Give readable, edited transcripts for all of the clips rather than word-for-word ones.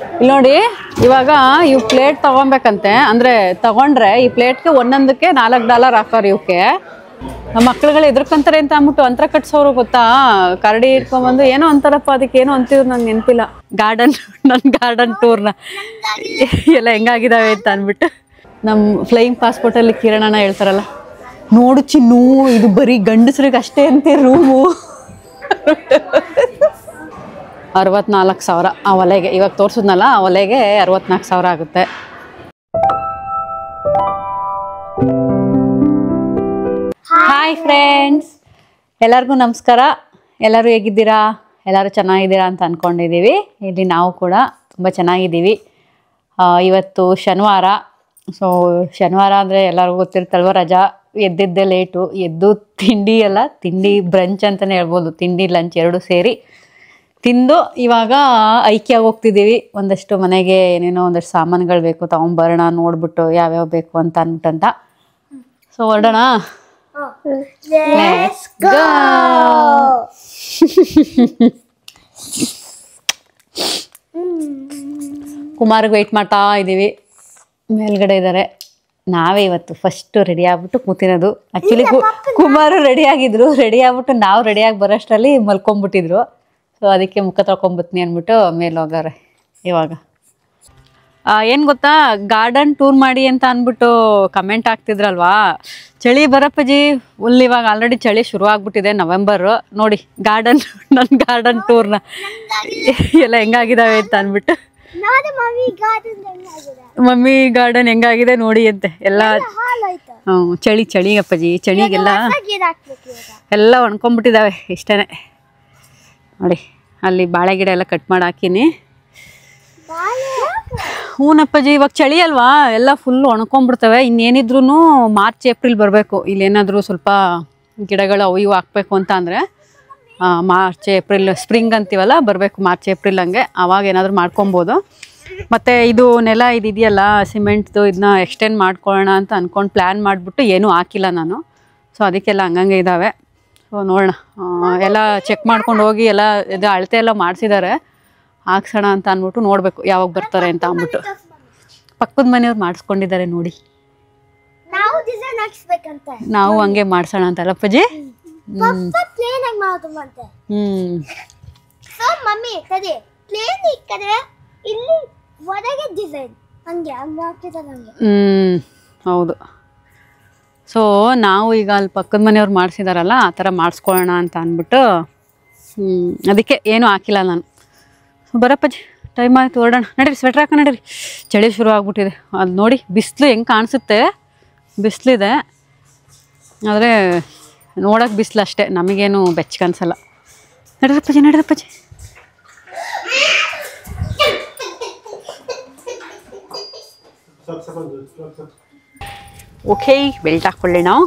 ಇಲ್ಲಿ ನೋಡಿ, ಇವಾಗ ಇವು ಪ್ಲೇಟ್ ತಗೊಬೇಕಂತೆ. ಅಂದರೆ ತಗೊಂಡ್ರೆ ಈ ಪ್ಲೇಟ್ಗೆ ಒಂದೊಂದಕ್ಕೆ $4 ಹಾಕೋರು. ಇವಕ್ಕೆ ನಮ್ಮ ಮಕ್ಳುಗಳು ಎದುರ್ಕೊಂತಾರೆ ಅಂತ ಅಂದ್ಬಿಟ್ಟು ಅಂತರ ಕಟ್ಸೋರು ಗೊತ್ತಾ. ಕರಡಿ ಇಟ್ಕೊಂಡ್ಬಂದು ಏನೋ ಅಂತಾರಪ್ಪ, ಅದಕ್ಕೆ ಏನೋ ಅಂತಿದ್ರು ನಂಗೆ ನೆನಪಿಲ್ಲ. ನನ್ನ ಗಾರ್ಡನ್ ಟೂರ್ನ ಎಲ್ಲ ಹೆಂಗಾಗಿದ್ದಾವೆ ಅಂತ ಅಂದ್ಬಿಟ್ಟು ನಮ್ಮ ಫ್ಲೈಯಿಂಗ್ ಪಾಸ್ಪೋರ್ಟಲ್ಲಿ ಕಿರಣನ ಹೇಳ್ತಾರಲ್ಲ, ನೋಡು ಚಿನ್ನು ಇದು ಬರೀ ಗಂಡಸ್ರಿಗೆ ಅಷ್ಟೇ ಅಂತೆ ರೂಮು. 64,000 ಆ ಒಲೆಗೆ. ಇವಾಗ ತೋರಿಸಿದ್ನಲ್ಲ, ಆ ಒಲೆಗೆ 64,000 ಆಗುತ್ತೆ. ಹಾಯ್ ಫ್ರೆಂಡ್ಸ್, ಎಲ್ಲರಿಗೂ ನಮಸ್ಕಾರ. ಎಲ್ಲರೂ ಹೇಗಿದ್ದೀರಾ? ಎಲ್ಲರೂ ಚೆನ್ನಾಗಿದ್ದೀರಾ ಅಂತ ಅಂದ್ಕೊಂಡಿದ್ದೀವಿ. ಇಲ್ಲಿ ನಾವು ಕೂಡ ತುಂಬ ಚೆನ್ನಾಗಿದ್ದೀವಿ. ಇವತ್ತು ಶನಿವಾರ. ಸೊ ಶನಿವಾರ ಅಂದರೆ ಎಲ್ಲರಿಗೂ ಗೊತ್ತಿರ್ತಲ್ವ, ರಜಾ. ಎದ್ದಿದ್ದೆ ಲೇಟು. ಎದ್ದು ತಿಂಡಿ ಬ್ರಂಚ್ ಅಂತಲೇ ಹೇಳ್ಬೋದು. ತಿಂಡಿ ಲಂಚ್ ಎರಡು ಸೇರಿ ತಿಂದು ಇವಾಗ ಐಕ್ಯಾಗ ಹೋಗ್ತಿದ್ದೀವಿ. ಒಂದಷ್ಟು ಮನೆಗೆ ಏನೇನೋ ಒಂದಷ್ಟು ಸಾಮಾನುಗಳು ಬೇಕು, ತೊಗೊಂಬರೋಣ, ನೋಡ್ಬಿಟ್ಟು ಯಾವ್ಯಾವ ಬೇಕು ಅಂತ ಅಂದ್ಬಿಟ್ಟಂತ. ಸೊ ಹೊರಡೋಣ. Let's go. ಕುಮಾರ್ಗೆ ವೆಯ್ಟ್ ಮಾಡ್ತಾ ಇದ್ದೀವಿ. ಮೇಲ್ಗಡೆ ಇದ್ದಾರೆ. ನಾವೇ ಇವತ್ತು ಫಸ್ಟು ರೆಡಿ ಆಗ್ಬಿಟ್ಟು ಕೂತಿರೋದು. ಆ್ಯಕ್ಚುಲಿ ಕುಮಾರು ರೆಡಿ ಆಗಿದ್ರು. ರೆಡಿ ಆಗ್ಬಿಟ್ಟು ನಾವು ರೆಡಿಯಾಗಿ ಬರೋಷ್ಟರಲ್ಲಿ ಮಲ್ಕೊಂಬಿಟ್ಟಿದ್ರು. ಸೊ ಅದಕ್ಕೆ ಮುಖ ತೊಳ್ಕೊಂಬತ್ನಿ ಅಂದ್ಬಿಟ್ಟು ಮೇಲೆ ಹೋಗಾರೆ. ಇವಾಗ ಏನು ಗೊತ್ತಾ, ಗಾರ್ಡನ್ ಟೂರ್ ಮಾಡಿ ಅಂತ ಅಂದ್ಬಿಟ್ಟು ಕಮೆಂಟ್ ಆಗ್ತಿದ್ರಲ್ವಾ. ಚಳಿ ಬರಪ್ಪಜಿ ಫುಲ್. ಇವಾಗ ಆಲ್ರೆಡಿ ಚಳಿ ಶುರು ಆಗ್ಬಿಟ್ಟಿದೆ. ನವೆಂಬರು. ನೋಡಿ ನನ್ನ ಗಾರ್ಡನ್ ಟೂರ್ನ ಎಲ್ಲ ಹೆಂಗಾಗಿದ್ದಾವೆ ಅಂತ ಅಂದ್ಬಿಟ್ಟು. ಮಮ್ಮಿ ಗಾರ್ಡನ್ ಹೆಂಗಾಗಿದೆ ನೋಡಿ ಅಂತೆ ಎಲ್ಲ. ಚಳಿ ಅಪ್ಪಾಜಿ. ಚಳಿಗೆಲ್ಲ ಎಲ್ಲ ಒಣ್ಕೊಂಡ್ಬಿಟ್ಟಿದ್ದಾವೆ. ಇಷ್ಟೇ ನೋಡಿ. ಅಲ್ಲಿ ಬಾಳೆ ಗಿಡ ಎಲ್ಲ ಕಟ್ ಮಾಡಿ ಹಾಕಿನಿ. ಹೂನಪ್ಪಾಜಿ, ಇವಾಗ ಚಳಿ ಅಲ್ವಾ, ಎಲ್ಲ ಫುಲ್ ಒಣ್ಕೊಂಡ್ಬಿಡ್ತವೆ. ಇನ್ನೇನಿದ್ರು ಮಾರ್ಚ್ ಏಪ್ರಿಲ್ ಬರಬೇಕು. ಇಲ್ಲೇನಾದರೂ ಸ್ವಲ್ಪ ಗಿಡಗಳು ಅವು ಇವು ಹಾಕ್ಬೇಕು ಅಂತ ಅಂದರೆ ಮಾರ್ಚ್ ಏಪ್ರಿಲ್, ಸ್ಪ್ರಿಂಗ್ ಅಂತೀವಲ್ಲ, ಬರಬೇಕು ಮಾರ್ಚ್ ಏಪ್ರಿಲ್ ಹಂಗೆ. ಆವಾಗ ಏನಾದರೂ ಮಾಡ್ಕೊಬೋದು. ಮತ್ತು ಇದು ನೆಲ ಇದೆಯಲ್ಲ ಸಿಮೆಂಟ್ದು, ಇದನ್ನ ಎಕ್ಸ್ಟೆಂಡ್ ಮಾಡ್ಕೊಳ್ಳೋಣ ಅಂತ ಅಂದ್ಕೊಂಡು ಪ್ಲ್ಯಾನ್ ಮಾಡಿಬಿಟ್ಟು ಏನೂ ಹಾಕಿಲ್ಲ ನಾನು. ಸೊ ಅದಕ್ಕೆಲ್ಲ ಹಂಗಂಗೆ ಇದ್ದಾವೆ. ಸೊ ನೋಡೋಣ, ಎಲ್ಲ ಚೆಕ್ ಮಾಡ್ಕೊಂಡು ಹೋಗಿ ಎಲ್ಲ ಇದು ಅಳತೆ ಎಲ್ಲ ಮಾಡಿಸಿದ್ದಾರೆ. ಹಾಕ್ಸೋಣ ಅಂತ ಅಂದ್ಬಿಟ್ಟು ನೋಡಬೇಕು ಯಾವಾಗ ಬರ್ತಾರೆ ಅಂತ ಅಂದ್ಬಿಟ್ಟು. ಪಕ್ಕದ ಮನೆಯವ್ರು ಮಾಡಿಸ್ಕೊಂಡಿದ್ದಾರೆ ನೋಡಿ. ನಾವು ಹಂಗೆ ಮಾಡ್ಸೋಣ ಅಂತಲ್ಲ ಅಪ್ಪಾಜಿ. ಹೌದು. ಸೊ ನಾವು ಈಗ ಅಲ್ಲಿ ಪಕ್ಕದ ಮನೆಯವ್ರು ಮಾಡಿಸಿದಾರಲ್ಲ, ಆ ಥರ ಮಾಡಿಸ್ಕೊಳ್ಳೋಣ ಅಂತ ಅಂದ್ಬಿಟ್ಟು ಅದಕ್ಕೆ ಏನೂ ಹಾಕಿಲ್ಲ ನಾನು. ಬರಪ್ಪಜ್ಜಿ, ಟೈಮ್ ಆಯಿತು, ಹೊರಡೋಣ. ನಡೀರಿ, ಸ್ವೆಟ್ರ್ ಹಾಕ ನಡೀರಿ. ಚಳಿ ಶುರು ಆಗ್ಬಿಟ್ಟಿದೆ. ಅದು ನೋಡಿ ಬಿಸಿಲು ಹೆಂಗೆ ಕಾಣಿಸುತ್ತೆ. ಬಿಸಿಲಿದೆ, ಆದರೆ ನೋಡೋಕೆ ಬಿಸಿಲು ಅಷ್ಟೇ, ನಮಗೇನು ಬೆಚ್ಚ ಕಾಣಿಸಲ್ಲ. ನಡೀರಪ್ಪಜ್ಜಿ. ಓಕೆ, ಬೆಲ್ಟ್ ಹಾಕ್ಕೊಳ್ಳಿ ನಾವು.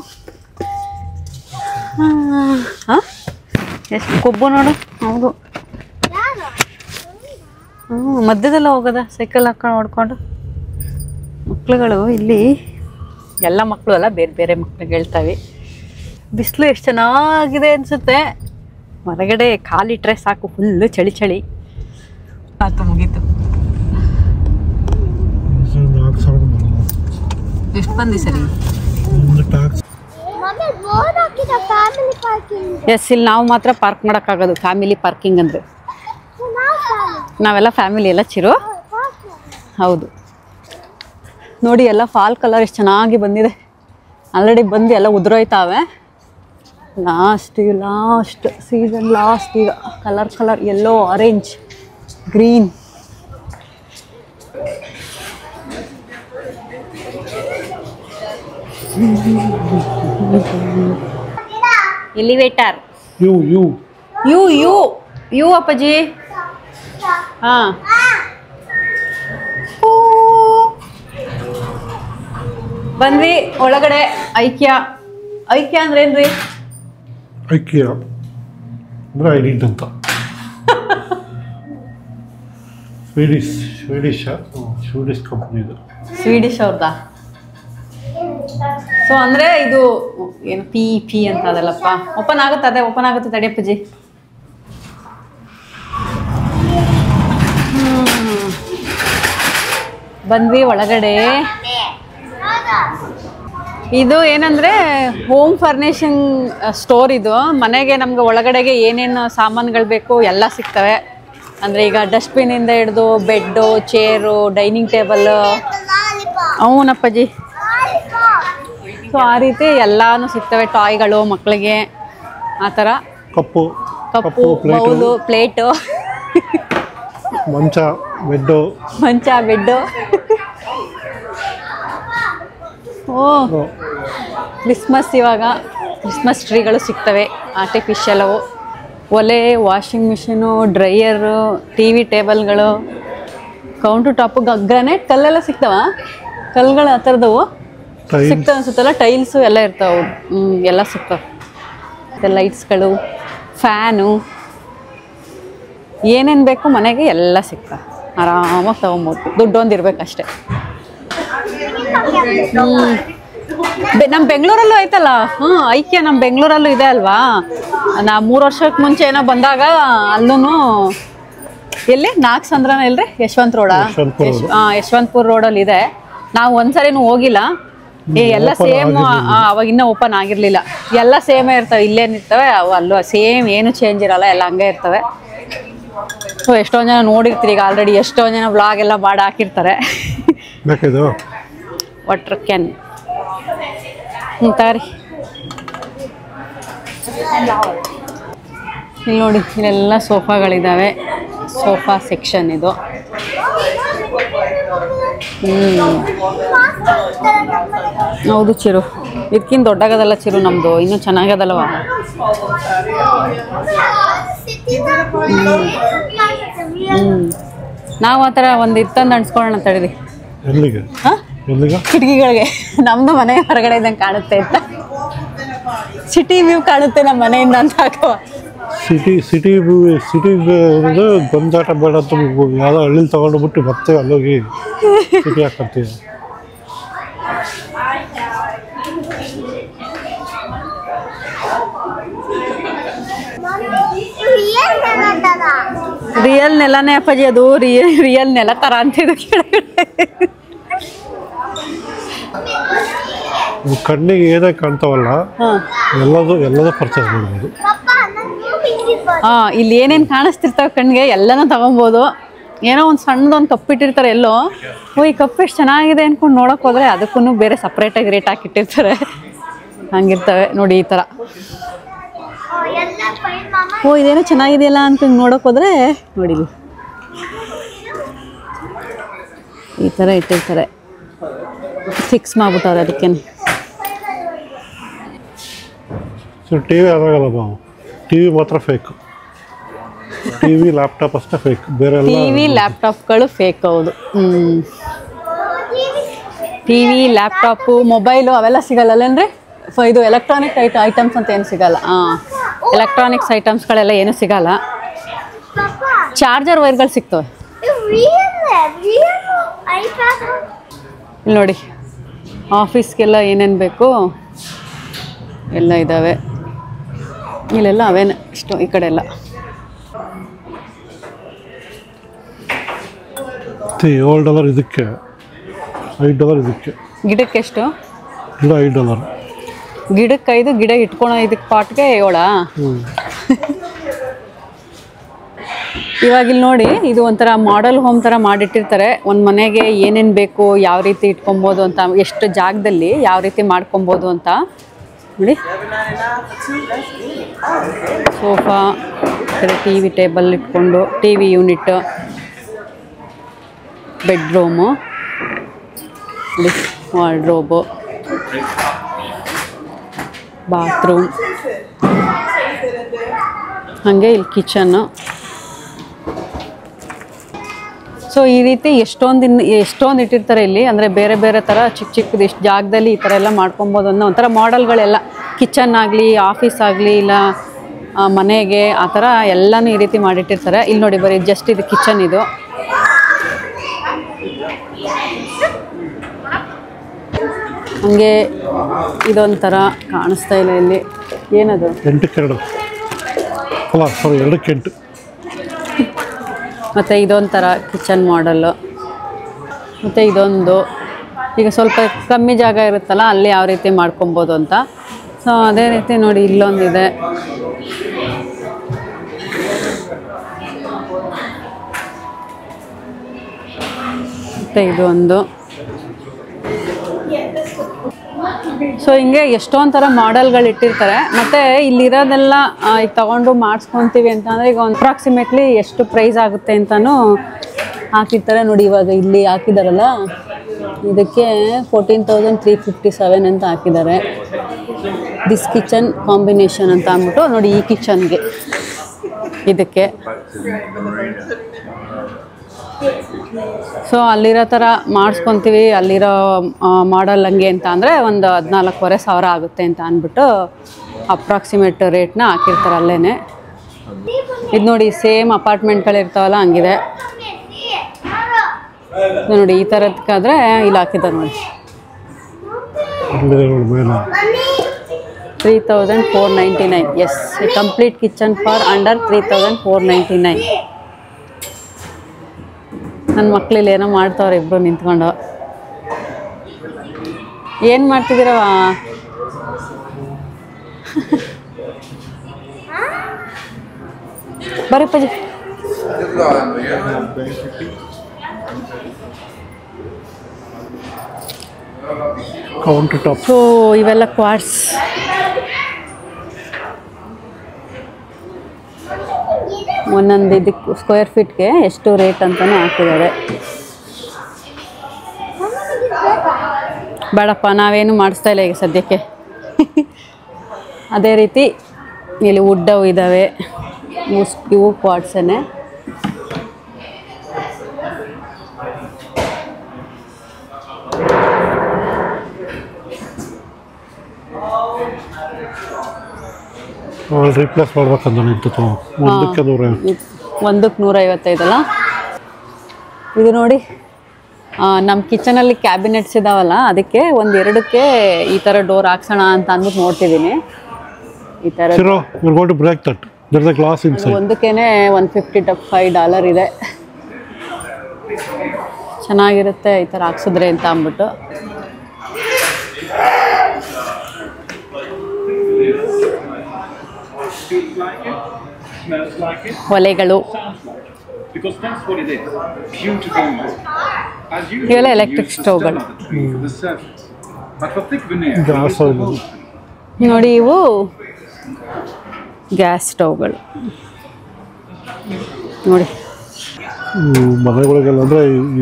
ಎಷ್ಟು ಕೊಬ್ಬು ನೋಡು. ಹೌದು, ಮಧ್ಯದೆಲ್ಲ ಹೋಗೋದ ಸೈಕಲ್ ಹಾಕೊಂಡು ಓಡ್ಕೊಂಡು. ಮಕ್ಳುಗಳು ಇಲ್ಲಿ ಎಲ್ಲ ಮಕ್ಕಳು ಅಲ್ಲ, ಬೇರೆ ಬೇರೆ ಮಕ್ಳಿಗೆ ಹೇಳ್ತಾವೆ. ಬಿಸಿಲು ಎಷ್ಟು ಚೆನ್ನಾಗಿದೆ ಅನಿಸುತ್ತೆ. ಹೊರಗಡೆ ಕಾಲಿಟ್ರೆ ಸಾಕು, ಫುಲ್ಲು ಚಳಿ. ಆಯ್ತು, ಮುಗೀತು. ಎಷ್ಟು ಬಂದಿ ಸರಿ? ಎಸ್, ಇಲ್ಲಿ ನಾವು ಮಾತ್ರ ಪಾರ್ಕ್ ಮಾಡೋಕ್ಕಾಗೋದು. ಫ್ಯಾಮಿಲಿ ಪಾರ್ಕಿಂಗ್ ಅಂದರೆ ನಾವೆಲ್ಲ ಫ್ಯಾಮಿಲಿ ಎಲ್ಲ ಚಿರು. ಹೌದು ನೋಡಿ, ಎಲ್ಲ ಫಾಲ್ ಕಲರ್ ಎಷ್ಟು ಚೆನ್ನಾಗಿ ಬಂದಿದೆ. ಆಲ್ರೆಡಿ ಬಂದು ಎಲ್ಲ ಉದುರೋಯ್ತಾವೆ. Last season last. ಈಗ colour yellow, orange, green. Elevator. ಯು ಅಪ್ಪಾಜಿ. ಹಾಂ, ಬಂದ್ವಿ ಒಳಗಡೆ. ಐಕ್ಯ ಅಂದ್ರೆ ಏನ್ರಿ? ಐಕ್ಯ ಅಂದ್ರೆ ಐಡಿಂಟ್ ಅಂತ. ಸ್ವೀಡಿಶ್ ಕಂಪನಿ ಇದು. ಸ್ವೀಡಿಶ್ ಅವ್ರದಾ? ಸೊ ಅಂದರೆ ಇದು ಏನು ಪಿ ಅಂತ ಅದಲ್ಲಪ್ಪ. ಓಪನ್ ಆಗುತ್ತೆ ತಡಿಯಪ್ಪಜಿ. ಬಂದ್ವಿ ಒಳಗಡೆ. ಇದು ಏನಂದ್ರೆ ಹೋಮ್ ಫರ್ನಿಷಿಂಗ್ ಸ್ಟೋರ್. ಇದು ಮನೆಗೆ ನಮ್ಗೆ ಒಳಗಡೆಗೆ ಏನೇನು ಸಾಮಾನುಗಳು ಬೇಕು ಎಲ್ಲ ಸಿಗ್ತವೆ. ಅಂದರೆ ಈಗ ಡಸ್ಟ್ಬಿನಿಂದ ಹಿಡಿದು ಬೆಡ್ಡು, ಚೇರು, ಡೈನಿಂಗ್ ಟೇಬಲ್. ಅವನಪ್ಪಾಜಿ. ಸೊ ಆ ರೀತಿ ಎಲ್ಲಾನು ಸಿಗ್ತವೆ. ಟಾಯ್ಗಳು ಮಕ್ಕಳಿಗೆ ಆ ಥರ. ಕಪ್ಪು, ಬೌಲು, ಪ್ಲೇಟು, ಮಂಚ, ಬೆಡ್ಡು. ಓ, ಕ್ರಿಸ್ಮಸ್ ಇವಾಗ ಕ್ರಿಸ್ಮಸ್ ಟ್ರೀಗಳು ಸಿಗ್ತವೆ, ಆರ್ಟಿಫಿಷಿಯಲ್. ಅವು ಒಲೆ, ವಾಷಿಂಗ್ ಮಿಷಿನು, ಡ್ರೈಯರು, TV ಟೇಬಲ್ಗಳು, ಕೌಂಟರ್ ಟಾಪು, ಗ್ರಾನೈಟ್ ಕಲ್ಲೆಲ್ಲ ಸಿಗ್ತಾವ. ಕಲ್ಲುಗಳು ಆ ಥರದವು ಸಿಗ್ತವೆ ಅನ್ಸುತ್ತಲ್ಲ. ಟೈಲ್ಸು ಎಲ್ಲ ಇರ್ತಾವೆ. ಎಲ್ಲ ಸಿಗ್ತವೆ. ಮತ್ತು ಲೈಟ್ಸ್ಗಳು, ಫ್ಯಾನು, ಏನೇನು ಬೇಕು ಮನೆಗೆ ಎಲ್ಲ ಸಿಗ್ತವೆ. ಆರಾಮಾಗಿ ತೊಗೊಬೋದು. ದುಡ್ಡೊಂದಿರ್ಬೇಕಷ್ಟೆ. ನಮ್ಮ ಬೆಂಗಳೂರಲ್ಲೂ ಐತಲ್ಲ. ಐಕ್ಯ ನಮ್ಮ ಬೆಂಗಳೂರಲ್ಲೂ ಇದೆ ಅಲ್ವಾ. ನಾ 3 ವರ್ಷಕ್ಕೆ ಮುಂಚೆ ಏನೋ ಬಂದಾಗ ಅಲ್ಲೂ ಎಲ್ಲಿ ನಾಗಸಂದ್ರನ ಇಲ್ರಿ, ಯಶವಂತ ರೋಡ. ಯಶವಂತಪುರ ರೋಡಲ್ಲಿ ಇದೆ. ನಾವು ಒಂದ್ಸರಿನೂ ಹೋಗಿಲ್ಲ. ಎಲ್ಲ ಸೇಮ್. ಅವಾಗ ಇನ್ನೂ ಓಪನ್ ಆಗಿರಲಿಲ್ಲ. ಎಲ್ಲ ಸೇಮೇ ಇರ್ತವೆ. ಇಲ್ಲೇನಿರ್ತವೆ ಅವು ಅಲ್ಲೂ ಸೇಮ್, ಏನು ಚೇಂಜ್ ಇರಲ್ಲ, ಎಲ್ಲ ಹಂಗೆ ಇರ್ತವೆ. ಸೊ ಎಷ್ಟೊಂದು ಜನ ನೋಡಿರ್ತೀರಿ ಈಗ ಆಲ್ರೆಡಿ. ಎಷ್ಟೊಂದು ಜನ ವ್ಲಾಗ್ ಎಲ್ಲ ಮಾಡಿ ಹಾಕಿರ್ತಾರೆ. ವಾಟರ್ ಕ್ಯಾನ್ ತಾರಿ. ಇಲ್ಲಿ ನೋಡಿ, ಇಲ್ಲೆಲ್ಲ ಸೋಫಾಗಳಿದ್ದಾವೆ. ಸೋಫಾ ಸೆಕ್ಷನ್ ಇದು. ಹೌದು ಚಿರು, ಇದಕ್ಕಿಂತ ದೊಡ್ಡಾಗದಲ್ಲ ಚಿರು ನಮ್ಮದು. ಇನ್ನೂ ಚೆನ್ನಾಗದಲ್ವ. ನಾವು ಆ ಥರ ಒಂದು ಇತ್ತಂದು ಅನ್ಸ್ಕೊಳ್ಳೋಣ ತಡೀರಿ. ಕಿಟಕಿಗಳಿಗೆ ನಮ್ಮದು ಮನೆ ಹೊರಗಡೆ ಇದ್ದಂಗೆ ಕಾಣುತ್ತೆ ಅಂತ. ಸಿಟಿ ವ್ಯೂ ಕಾಣುತ್ತೆ ನಮ್ಮ ಮನೆಯಿಂದ ಅಂತ ಹಾಕುವ. ಸಿಟಿ ಗೊಂದಾಟ ಬೇಡ ಅಂತ ಯಾವುದೋ ಹಳ್ಳಿಲಿ ತಗೊಂಡ್ಬಿಟ್ಟು ಮತ್ತೆ ಅಲ್ಲೋಗಿ ಸಿಟಿ ಹಾಕತ್ತೀವಿ. ರಿಯಲ್ ನೆಲನೇ ಅಪ್ಪಾಜಿ ಅದು. ರಿಯಲ್ ನೆಲ ತರ ಅಂತಿದ್ದು ಕಣ್ಣಿಗೆ ಏನೇ ಕಾಣ್ತಾವಲ್ಲ ಎಲ್ಲದೂ ಪರ್ಚೇಸ್ ಮಾಡ್ಬೋದು. ಇಲ್ಲಿ ಏನೇನು ಕಾಣಿಸ್ತಿರ್ತಾವೆ ಕಣ್ಣಿಗೆ ಎಲ್ಲನೂ ತಗೊಬೋದು. ಏನೋ ಒಂದು ಸಣ್ಣದೊಂದು ಕಪ್ ಇಟ್ಟಿರ್ತಾರೆ ಎಲ್ಲೋ. ಈ ಕಪ್ ಎಷ್ಟು ಚೆನ್ನಾಗಿದೆ ಅಂದ್ಕೊಂಡು ನೋಡೋಕೆ ಹೋದರೆ ಅದಕ್ಕೂ ಬೇರೆ ಸಪ್ರೇಟಾಗಿ ರೇಟ್ ಹಾಕಿಟ್ಟಿರ್ತಾರೆ. ಹಂಗಿರ್ತವೆ ನೋಡಿ ಈ ಥರ. ಇದೇನೋ ಚೆನ್ನಾಗಿದೆಯಲ್ಲ ಅಂತ ನೋಡೋಕೆ ಹೋದರೆ ನೋಡಿ ಈ ಥರ ಇಟ್ಟಿರ್ತಾರೆ. ಫಿಕ್ಸ್ ಮಾಡ್ಬಿಟ್ಟವ್ರೆ ಅದಕ್ಕೆ. ಟಿವಿ ಅದಾಗಲ್ಲ, ಟಿವಿ ಮಾತ್ರ ಫೇಕ್. ಟಿವಿ ಲ್ಯಾಪ್ಟಾಪ್ ಅಷ್ಟೇ ಫೇಕ್, ಬೇರೆ ಟಿವಿ ಲ್ಯಾಪ್ಟಾಪ್ಗಳು ಫೇಕ್. ಹೌದು. ಟಿವಿ, ಲ್ಯಾಪ್ಟಾಪು, ಮೊಬೈಲು ಅವೆಲ್ಲ ಸಿಗಲ್ಲಲ್ಲೇನ್ರಿ? ಇದು ಎಲೆಕ್ಟ್ರಾನಿಕ್ ಐಟಮ್ಸ್ ಅಂತ ಏನು ಸಿಗಲ್ಲ. ಎಲೆಕ್ಟ್ರಾನಿಕ್ಸ್ ಐಟಮ್ಸ್ಗಳೆಲ್ಲ ಏನೂ ಸಿಗಲ್ಲ. ಚಾರ್ಜರ್ ವೈರ್ಗಳು ಸಿಗ್ತವೆ. ಇಲ್ಲಿ ನೋಡಿ, ಆಫೀಸ್ಗೆಲ್ಲ ಏನೇನು ಬೇಕು ಎಲ್ಲ ಇದ್ದಾವೆ. ಇಲ್ಲೆಲ್ಲ ಅವೇನು ಇಷ್ಟು ಈ ಕಡೆ ಎಲ್ಲ. $7 ಇದಕ್ಕೆ, $5 ಇದಕ್ಕೆ. ಗಿಡಕ್ಕೆ ಎಷ್ಟು? ಗಿಡ $5. ಗಿಡಕ್ಕೆ 5, ಗಿಡ ಇಟ್ಕೊಳೋ ಇದಕ್ಕೆ ಪಾಟ್ಗೆ 7. ಇವಾಗ ಇಲ್ಲಿ ನೋಡಿ, ಇದು ಒಂಥರ ಮಾಡೆಲ್ ಹೋಮ್ ಥರ ಮಾಡಿಟ್ಟಿರ್ತಾರೆ. ಒಂದು ಮನೆಗೆ ಏನೇನು ಬೇಕು, ಯಾವ ರೀತಿ ಇಟ್ಕೊಬೋದು ಅಂತ, ಎಷ್ಟು ಜಾಗದಲ್ಲಿ ಯಾವ ರೀತಿ ಮಾಡ್ಕೊಬೋದು ಅಂತ ನೋಡಿ. ಸೋಫಾ, TV ಟೇಬಲ್ ಇಟ್ಕೊಂಡು, TV unit, bedroom, wardrobe, bathroom, ಹಾಗೆ ಇಲ್ಲಿ ಕಿಚನ್ನು. ಸೊ ಈ ರೀತಿ ಎಷ್ಟೊಂದು ಇಟ್ಟಿರ್ತಾರೆ ಇಲ್ಲಿ. ಅಂದರೆ ಬೇರೆ ಬೇರೆ ಥರ ಚಿಕ್ಕದು ಇಷ್ಟು ಜಾಗದಲ್ಲಿ ಈ ಥರ ಎಲ್ಲ ಮಾಡ್ಕೊಬೋದು ಅನ್ನೋ ಒಂಥರ ಮಾಡೆಲ್ಗಳೆಲ್ಲ. ಕಿಚನ್ ಆಗಲಿ, ಆಫೀಸ್ ಆಗಲಿ, ಇಲ್ಲ ಮನೆಗೆ, ಆ ಥರ ಎಲ್ಲನೂ ಈ ರೀತಿ ಮಾಡಿಟ್ಟಿರ್ತಾರೆ. ಇಲ್ಲಿ ನೋಡಿ, ಬರೀ ಜಸ್ಟ್ ಇದು ಕಿಚನ್. ಇದು ಹಂಗೆ ಇದೊಂಥರ ಕಾಣಿಸ್ತಾ ಇಲ್ಲ ಇಲ್ಲಿ. ಏನದು? 8 ಮತ್ತು ಇದೊಂಥರ ಕಿಚನ್ ಮಾಡಲ್ಲು. ಮತ್ತು ಇದೊಂದು ಈಗ ಸ್ವಲ್ಪ ಕಮ್ಮಿ ಜಾಗ ಇರುತ್ತಲ್ಲ ಅಲ್ಲಿ ಯಾವ ರೀತಿ ಮಾಡ್ಕೊಬೋದು ಅಂತ. ಸೊ ಅದೇ ರೀತಿ ನೋಡಿ ಇಲ್ಲೊಂದಿದೆ. ಮತ್ತು ಇದು ಒಂದು. ಸೊ ಹಿಂಗೆ ಎಷ್ಟೊಂದು ಥರ ಮಾಡೆಲ್ಗಳು ಇಟ್ಟಿರ್ತಾರೆ. ಮತ್ತು ಇಲ್ಲಿರೋದೆಲ್ಲ ಈಗ ತೊಗೊಂಡು ಮಾಡಿಸ್ಕೊತೀವಿ ಅಂತಂದರೆ ಈಗ ಒಂದು ಅಪ್ರಾಕ್ಸಿಮೇಟ್ಲಿ ಎಷ್ಟು ಪ್ರೈಸ್ ಆಗುತ್ತೆ ಅಂತಲೂ ಹಾಕಿರ್ತಾರೆ ನೋಡಿ. ಇವಾಗ ಇಲ್ಲಿ ಹಾಕಿದಾರಲ್ಲ ಇದಕ್ಕೆ 14,357 ಅಂತ ಹಾಕಿದ್ದಾರೆ. ದಿಸ್ ಕಿಚನ್ ಕಾಂಬಿನೇಷನ್ ಅಂತ ಅಂದ್ಬಿಟ್ಟು ನೋಡಿ. ಈ ಕಿಚನ್ಗೆ ಇದಕ್ಕೆ ಸೊ ಅಲ್ಲಿರೋ ಥರ ಮಾಡಿಸ್ಕೊತೀವಿ, ಅಲ್ಲಿರೋ ಮಾಡಲ್ ಹಂಗೆ ಅಂತ ಅಂದರೆ ಒಂದು 14,500 ಆಗುತ್ತೆ ಅಂತ ಅಂದ್ಬಿಟ್ಟು ಅಪ್ರಾಕ್ಸಿಮೇಟ್ ರೇಟ್ನ ಹಾಕಿರ್ತಾರೆ ಅಲ್ಲೇ. ಇದು ನೋಡಿ ಸೇಮ್ ಅಪಾರ್ಟ್ಮೆಂಟ್ಗಳಿರ್ತಾವಲ್ಲ ಹಂಗಿದೆ ನೋಡಿ. ಈ ಥರದಕ್ಕಾದರೆ ಇಲ್ಲಿ ಹಾಕಿದ್ದಾರೆ ನೋಡಿ 3,499. Yes, complete kitchen for under 3,499. ನನ್ನ ಮಕ್ಕಳಿಲ್ಲಿ ಏನೋ ಮಾಡ್ತಾವ್ರೆ ಇಬ್ಬರು ನಿಂತ್ಕೊಂಡು. ಏನು ಮಾಡ್ತಿದ್ದೀರವ? ಬರ್ರಿ ಪಜಿ. Counter top. ಸೊ ಇವೆಲ್ಲ ಕ್ವಾರ್ಟ್ಸ್. ಒಂದೊಂದು ಇದಕ್ಕೆ ಸ್ಕ್ವೇರ್ ಫೀಟ್ಗೆ ಎಷ್ಟು ರೇಟ್ ಅಂತಲೂ ಹಾಕಿದ್ದಾರೆ. ಬೇಡಪ್ಪ ನಾವೇನು ಮಾಡಿಸ್ತಾ ಇಲ್ಲ ಈಗ ಸದ್ಯಕ್ಕೆ. ಅದೇ ರೀತಿ ಇಲ್ಲಿ ವುಡ್ಡವು ಇದ್ದಾವೆ. ಇವು ಕ್ವಾರ್ಟ್ಸನ್ನೇ. ರೀಪ್ಲೇಸ್ ಮಾಡ್ಬೇಕಂತ ನಿಂತು ಒಂದಕ್ಕೆ 150 ಅಲ್ಲ. ಇದು ನೋಡಿ ನಮ್ಮ ಕಿಚನಲ್ಲಿ ಕ್ಯಾಬಿನೆಟ್ಸ್ ಇದಾವಲ್ಲ ಅದಕ್ಕೆ ಒಂದೆರಡಕ್ಕೆ ಈ ಥರ ಡೋರ್ ಹಾಕ್ಸೋಣ ಅಂತ ಅಂದ್ಬಿಟ್ಟು ನೋಡ್ತಿದ್ದೀನಿ. ಈ ಥರ ಒಂದಕ್ಕೇನೆ $155 ಇದೆ. ಚೆನ್ನಾಗಿರುತ್ತೆ ಈ ಥರ ಹಾಕ್ಸಿದ್ರೆ ಅಂತ ಅಂದ್ಬಿಟ್ಟು. ಒಲೆಗಳು ಇವೆಲ್ಲ ಎಲೆಕ್ಟ್ರಿಕ್ ಸ್ಟವ್ಗಳು ನೋಡಿ. ಇವು ಗ್ಯಾಸ್ ಸ್ಟವ್ಗಳು ನೋಡಿ.